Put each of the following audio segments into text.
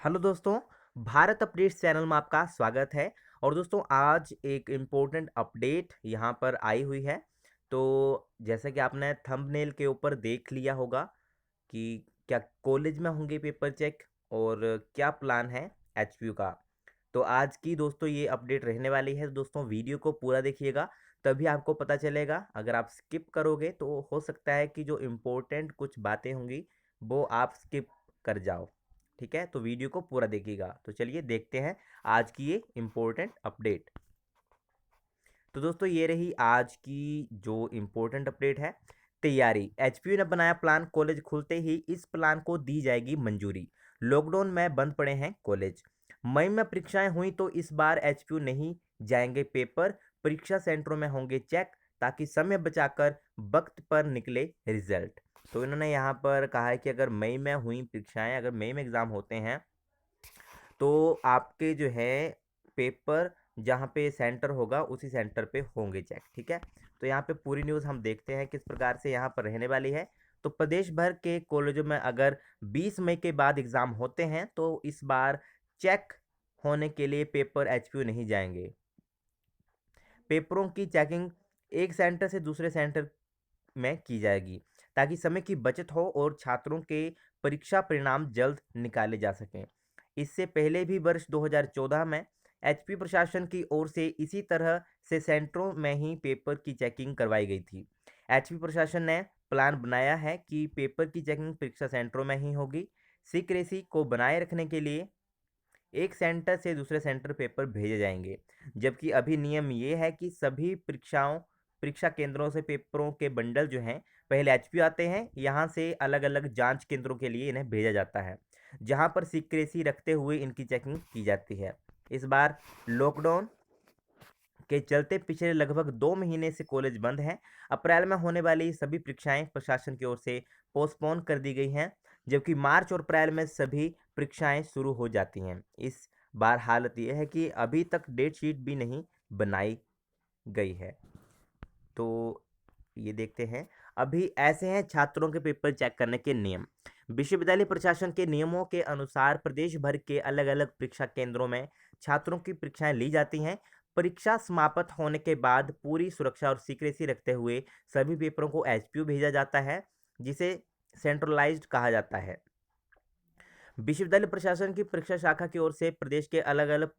Hello दोस्तों, Bharat updates channel में आपका स्वागत है। और दोस्तों आज एक इम्पोर्टेंट अपडेट यहाँ पर आई हुई है। तो जैसा कि आपने थंबनेल के ऊपर देख लिया होगा कि क्या कॉलेज में होंगे पेपर चेक और क्या प्लान है एचपीयू का। तो आज की दोस्तों ये अपडेट रहने वाली है। दोस्तों वीडियो को पूरा देखिएगा, तभी आपको पता चलेगा। अगर आप स्किप करोगे तो हो सकता है कि जो इम्पोर्टेंट कुछ बातें होंगी वो आप स्किप कर जाओ। ठीक है, तो वीडियो को पूरा देखिएगा। तो चलिए देखते हैं आज की ये इम्पोर्टेंट अपडेट। तो दोस्तों ये रही आज की जो इम्पोर्टेंट अपडेट है। तैयारी, एचपीयू ने बनाया प्लान, कॉलेज खुलते ही इस प्लान को दी जाएगी मंजूरी। लॉकडाउन में बंद पड़े हैं कॉलेज। मई में परीक्षाएं हुई तो इस बार एचपीयू नहीं जाएंगे पेपर, परीक्षा सेंटरों में होंगे चेक, ताकि समय बचाकर वक्त पर निकले रिजल्ट। तो इन्होंने यहाँ पर कहा है कि अगर मई में हुई परीक्षाएं, अगर मई में एग्ज़ाम होते हैं तो आपके जो है पेपर जहाँ पे सेंटर होगा उसी सेंटर पे होंगे चेक। ठीक है, तो यहाँ पे पूरी न्यूज़ हम देखते हैं किस प्रकार से यहाँ पर रहने वाली है। तो प्रदेश भर के कॉलेजों में अगर 20 मई के बाद एग्ज़ाम होते हैं तो इस बार चेक होने के लिए पेपर एचपीयू नहीं जाएंगे। पेपरों की चेकिंग एक सेंटर से दूसरे सेंटर में की जाएगी, ताकि समय की बचत हो और छात्रों के परीक्षा परिणाम जल्द निकाले जा सकें। इससे पहले भी वर्ष 2014 में एचपी प्रशासन की ओर से इसी तरह से सेंटरों में ही पेपर की चेकिंग करवाई गई थी। एचपी प्रशासन ने प्लान बनाया है कि पेपर की चेकिंग परीक्षा सेंटरों में ही होगी। सीक्रेसी को बनाए रखने के लिए एक सेंटर से दूसरे सेंटर पेपर भेजे जाएंगे, जबकि अभी नियम ये है कि सभी परीक्षा केंद्रों से पेपरों के बंडल जो हैं पहले एचपीयू आते हैं, यहाँ से अलग अलग जांच केंद्रों के लिए इन्हें भेजा जाता है, जहाँ पर सीक्रेसी रखते हुए इनकी चेकिंग की जाती है। इस बार लॉकडाउन के चलते पिछले लगभग 2 महीने से कॉलेज बंद हैं। अप्रैल में होने वाली सभी परीक्षाएं प्रशासन की ओर से पोस्टपोन कर दी गई हैं, जबकि मार्च और अप्रैल में सभी परीक्षाएं शुरू हो जाती हैं। इस बार हालत यह है कि अभी तक डेट शीट भी नहीं बनाई गई है। तो ये देखते हैं। अभी ऐसे हैं छात्रों के पेपर चेक करने के नियम। विश्वविद्यालय प्रशासन के नियमों के अनुसार प्रदेश भर के अलग अलग परीक्षा केंद्रों में छात्रों की परीक्षाएं ली जाती हैं। परीक्षा समाप्त होने के बाद पूरी सुरक्षा और सीक्रेसी रखते हुए सभी पेपरों को एचपीयू भेजा जाता है, जिसे सेंट्रलाइज्ड कहा जाता है। विश्वविद्यालय प्रशासन की परीक्षा शाखा की ओर से प्रदेश के अलग अलग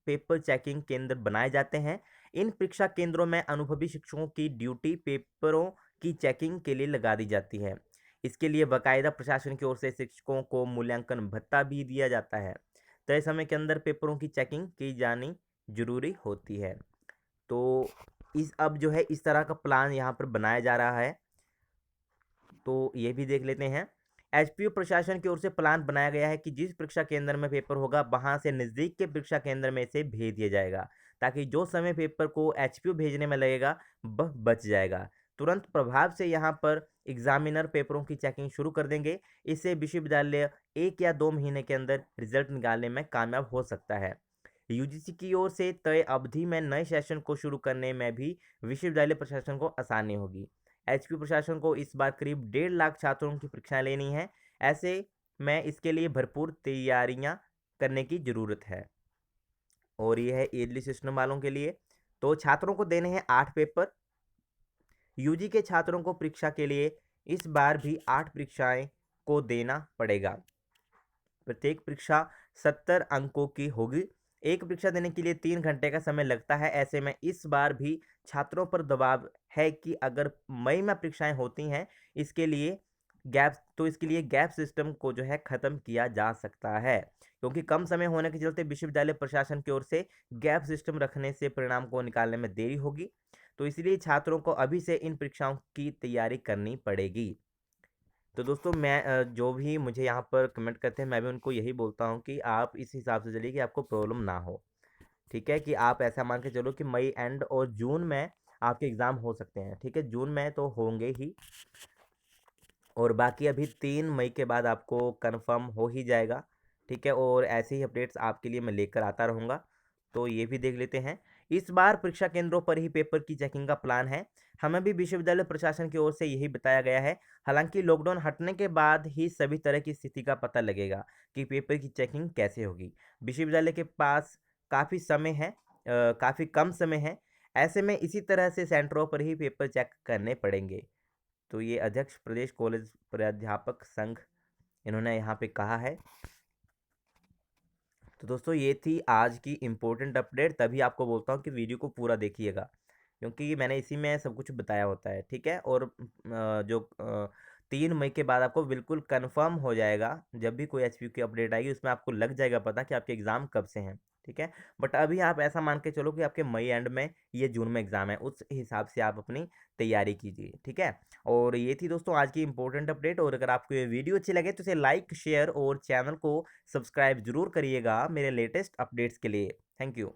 पेपर चेकिंग केंद्र बनाए जाते हैं। इन परीक्षा केंद्रों में अनुभवी शिक्षकों की ड्यूटी पेपरों की चेकिंग के लिए लगा दी जाती है। इसके लिए बाकायदा प्रशासन की ओर से शिक्षकों को मूल्यांकन भत्ता भी दिया जाता है। तय समय के अंदर पेपरों की चेकिंग की जानी जरूरी होती है। तो इस अब जो है इस तरह का प्लान यहाँ पर बनाया जा रहा है। तो ये भी देख लेते हैं। एचपीयू प्रशासन की ओर से प्लान बनाया गया है कि जिस परीक्षा केंद्र में पेपर होगा वहां से नज़दीक के परीक्षा केंद्र में से भेज दिया जाएगा, ताकि जो समय पेपर को एचपीयू भेजने में लगेगा वह बच जाएगा। तुरंत प्रभाव से यहाँ पर एग्जामिनर पेपरों की चेकिंग शुरू कर देंगे। इससे विश्वविद्यालय 1 या 2 महीने के अंदर रिजल्ट निकालने में कामयाब हो सकता है। यूजीसी की ओर से तय अवधि में नए सेशन को शुरू करने में भी विश्वविद्यालय प्रशासन को आसानी होगी। एचपी प्रशासन को इस बार करीब 1.5 लाख छात्रों की परीक्षाएं लेनी है। ऐसे में इसके लिए भरपूर तैयारियां करने की ज़रूरत है। और ये है ईयरली सिस्टम वालों के लिए। तो छात्रों को देने हैं 8 पेपर। यूजी के छात्रों को परीक्षा के लिए इस बार भी 8 परीक्षाएं को देना पड़ेगा। प्रत्येक परीक्षा 70 अंकों की होगी। एक परीक्षा देने के लिए 3 घंटे का समय लगता है। ऐसे में इस बार भी छात्रों पर दबाव है कि अगर मई में परीक्षाएं होती हैं इसके लिए गैप सिस्टम को जो है ख़त्म किया जा सकता है, क्योंकि कम समय होने के चलते विश्वविद्यालय प्रशासन की ओर से गैप सिस्टम रखने से परिणाम को निकालने में देरी होगी। तो इसलिए छात्रों को अभी से इन परीक्षाओं की तैयारी करनी पड़ेगी। तो दोस्तों मैं जो भी मुझे यहाँ पर कमेंट करते हैं मैं भी उनको यही बोलता हूँ कि आप इस हिसाब से चलिए कि आपको प्रॉब्लम ना हो। ठीक है, कि आप ऐसा मान के चलो कि मई एंड और जून में आपके एग्ज़ाम हो सकते हैं। ठीक है, जून में तो होंगे ही, और बाकी अभी 3 मई के बाद आपको कंफर्म हो ही जाएगा। ठीक है, और ऐसे ही अपडेट्स आपके लिए मैं लेकर आता रहूँगा। तो ये भी देख लेते हैं। इस बार परीक्षा केंद्रों पर ही पेपर की चेकिंग का प्लान है। हमें भी विश्वविद्यालय प्रशासन की ओर से यही बताया गया है। हालांकि लॉकडाउन हटने के बाद ही सभी तरह की स्थिति का पता लगेगा कि पेपर की चेकिंग कैसे होगी। विश्वविद्यालय के पास काफ़ी समय है, काफ़ी कम समय है। ऐसे में इसी तरह से सेंटरों पर ही पेपर चेक करने पड़ेंगे। तो ये अध्यक्ष प्रदेश कॉलेज प्राध्यापक संघ इन्होंने यहाँ पे कहा है। तो दोस्तों ये थी आज की इम्पोर्टेंट अपडेट। तभी आपको बोलता हूँ कि वीडियो को पूरा देखिएगा, क्योंकि मैंने इसी में सब कुछ बताया होता है, ठीक है। और जो 3 मई के बाद आपको बिल्कुल कंफर्म हो जाएगा, जब भी कोई एचपीयू की अपडेट आएगी उसमें आपको लग जाएगा पता कि आपके एग्ज़ाम कब से हैं, ठीक है। बट अभी आप ऐसा मान के चलो कि आपके मई एंड में, ये जून में एग्ज़ाम है, उस हिसाब से आप अपनी तैयारी कीजिए, ठीक है। और ये थी दोस्तों आज की इंपॉर्टेंट अपडेट। और अगर आपको ये वीडियो अच्छी लगे तो इसे लाइक, शेयर और चैनल को सब्सक्राइब जरूर करिएगा मेरे लेटेस्ट अपडेट्स के लिए। Thank you.